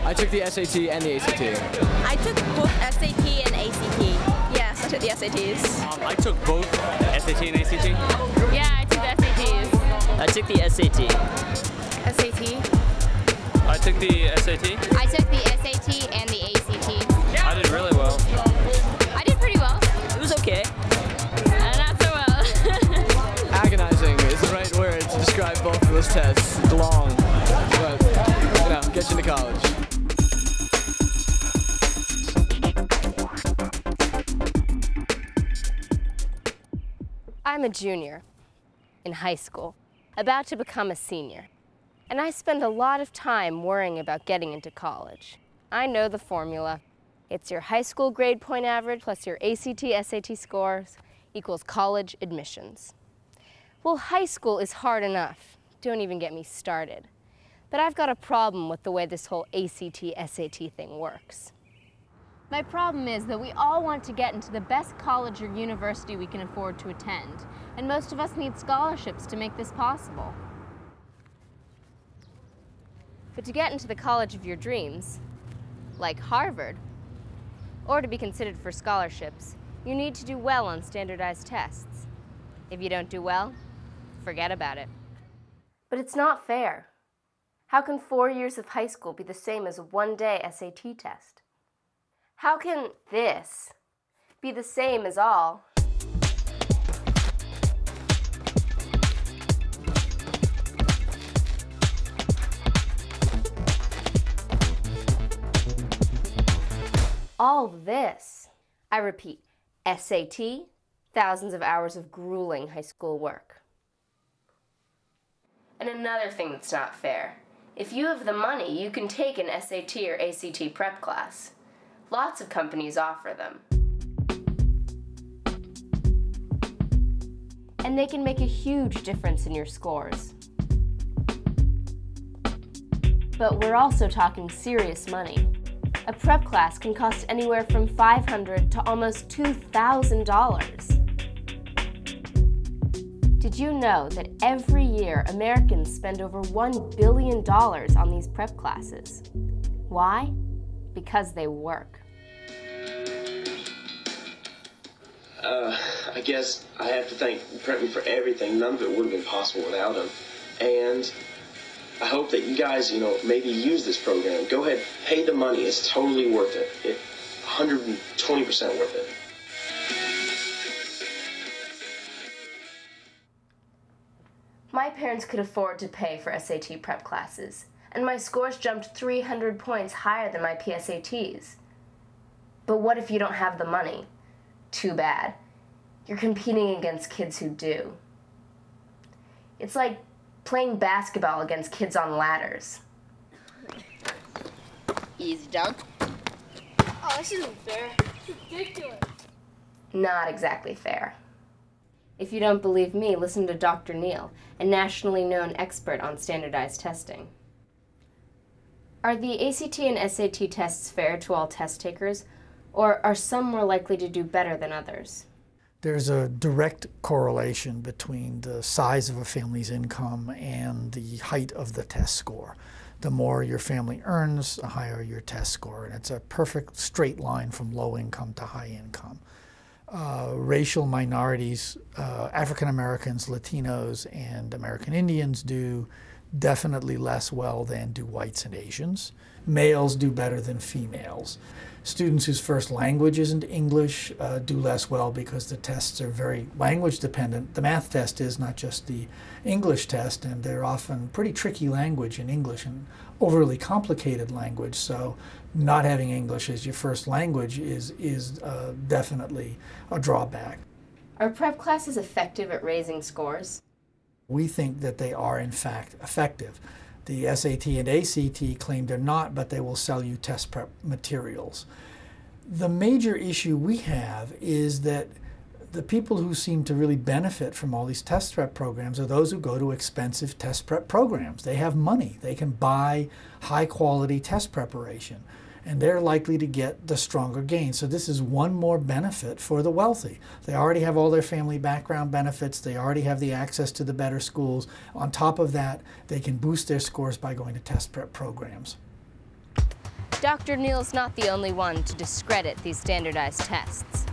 I took the SAT and the ACT. I took both SAT and ACT. Yes, I took the SATs. I took both SAT and ACT. Yeah, I took the SATs. I took the SAT. SAT. I took the SAT. I took the SAT and the ACT. I did really well. I did pretty well. It was okay. Not so well. Agonizing is the right word to describe both of those tests. It's long, but you know, get you into college. I'm a junior in high school, about to become a senior. And I spend a lot of time worrying about getting into college. I know the formula. It's your high school grade point average plus your ACT, SAT scores equals college admissions. Well, high school is hard enough. Don't even get me started. But I've got a problem with the way this whole ACT, SAT thing works. My problem is that we all want to get into the best college or university we can afford to attend, and most of us need scholarships to make this possible. But to get into the college of your dreams, like Harvard, or to be considered for scholarships, you need to do well on standardized tests. If you don't do well, forget about it. But it's not fair. How can 4 years of high school be the same as a one-day SAT test? How can this be the same as all? All this. I repeat, SAT, thousands of hours of grueling high school work. And another thing that's not fair. If you have the money, you can take an SAT or ACT prep class. Lots of companies offer them. And they can make a huge difference in your scores. But we're also talking serious money. A prep class can cost anywhere from $500 to almost $2,000. Did you know that every year Americans spend over $1 billion on these prep classes? Why? Because they work. I guess I have to thank Prep for everything. None of it would have been possible without him. And I hope that you guys, maybe use this program. Go ahead, pay the money. It's totally worth it. It's 120% worth it. My parents could afford to pay for SAT prep classes, and my scores jumped 300 points higher than my PSATs. But what if you don't have the money? Too bad. You're competing against kids who do. It's like playing basketball against kids on ladders. Easy dunk. Oh, this isn't fair. It's ridiculous. Not exactly fair. If you don't believe me, listen to Dr. Neal, a nationally known expert on standardized testing. Are the ACT and SAT tests fair to all test takers, or are some more likely to do better than others? There's a direct correlation between the size of a family's income and the height of the test score. The more your family earns, the higher your test score, and it's a perfect straight line from low income to high income. Racial minorities, African Americans, Latinos, and American Indians do definitely less well than do whites and Asians. Males do better than females. Students whose first language isn't English do less well because the tests are very language dependent. The math test is, not just the English test, and they're often pretty tricky language in English and overly complicated language. So not having English as your first language is definitely a drawback. Are prep classes effective at raising scores? We think that they are in fact effective. The SAT and ACT claim they're not, but they will sell you test prep materials. The major issue we have is that the people who seem to really benefit from all these test prep programs are those who go to expensive test prep programs. They have money. They can buy high quality test preparation, and they're likely to get the stronger gain. So this is one more benefit for the wealthy. They already have all their family background benefits. They already have the access to the better schools. On top of that, they can boost their scores by going to test prep programs. Dr. Neal's not the only one to discredit these standardized tests.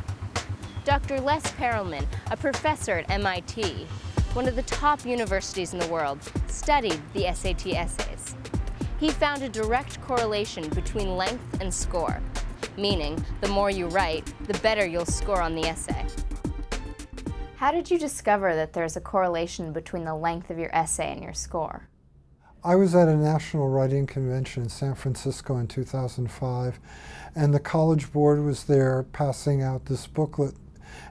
Dr. Les Perelman, a professor at MIT, one of the top universities in the world, studied the SAT essays. He found a direct correlation between length and score, meaning the more you write, the better you'll score on the essay. How did you discover that there's a correlation between the length of your essay and your score? I was at a national writing convention in San Francisco in 2005, and the College Board was there passing out this booklet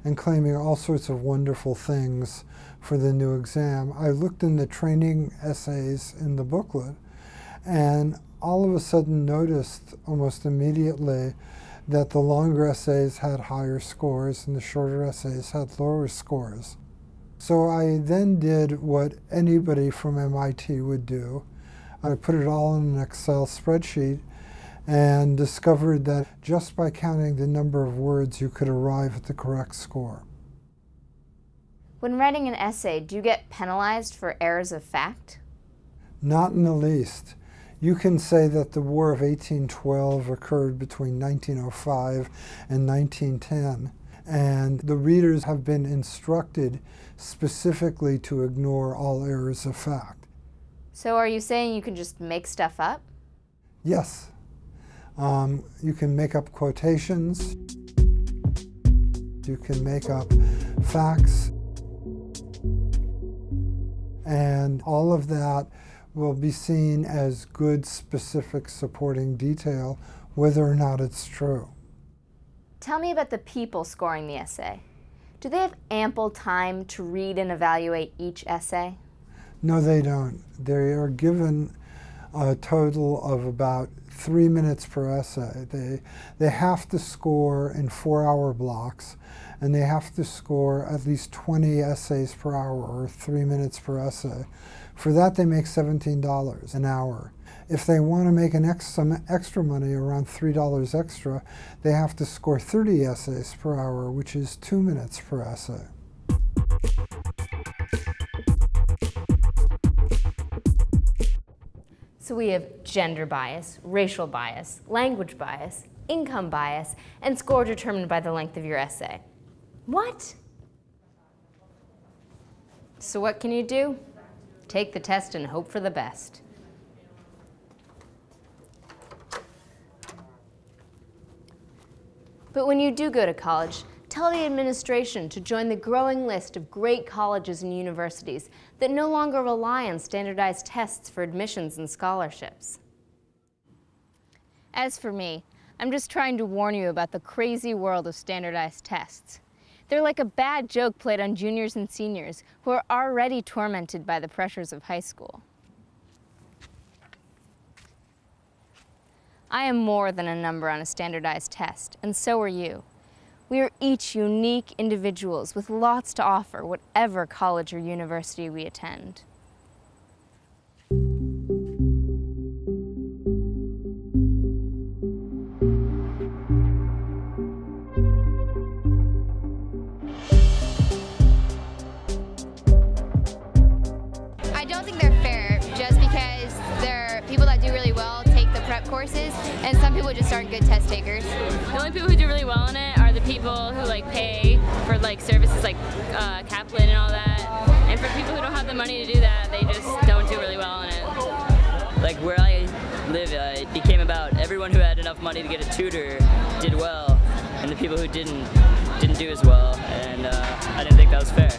and claiming all sorts of wonderful things for the new exam. I looked in the training essays in the booklet and all of a sudden noticed almost immediately that the longer essays had higher scores and the shorter essays had lower scores. So I then did what anybody from MIT would do. I put it all in an Excel spreadsheet and discovered that just by counting the number of words you could arrive at the correct score. When writing an essay, do you get penalized for errors of fact? Not in the least. You can say that the War of 1812 occurred between 1905 and 1910, and the readers have been instructed specifically to ignore all errors of fact. So are you saying you can just make stuff up? Yes. You can make up quotations. You can make up facts. And all of that will be seen as good, specific supporting detail, whether or not it's true. Tell me about the people scoring the essay. Do they have ample time to read and evaluate each essay? No, they don't. They are given a total of about 3 minutes per essay. They have to score in 4-hour blocks, and they have to score at least 20 essays per hour, or 3 minutes per essay. For that, they make $17 an hour. If they want to make some extra money, around $3 extra, they have to score 30 essays per hour, which is 2 minutes per essay. So we have gender bias, racial bias, language bias, income bias, and score determined by the length of your essay. What? So what can you do? Take the test and hope for the best. But when you do go to college, tell the administration to join the growing list of great colleges and universities that no longer rely on standardized tests for admissions and scholarships. As for me, I'm just trying to warn you about the crazy world of standardized tests. They're like a bad joke played on juniors and seniors who are already tormented by the pressures of high school. I am more than a number on a standardized test, and so are you. We are each unique individuals with lots to offer whatever college or university we attend. I don't think they're fair just because there are people that do really well take the prep courses and some people just aren't good test takers. The only people who do really well in it are the people who pay for services like Kaplan and all that. And for people who don't have the money to do that, they just don't do really well in it. Like where I live, it became about everyone who had enough money to get a tutor did well, and the people who didn't do as well, and I didn't think that was fair.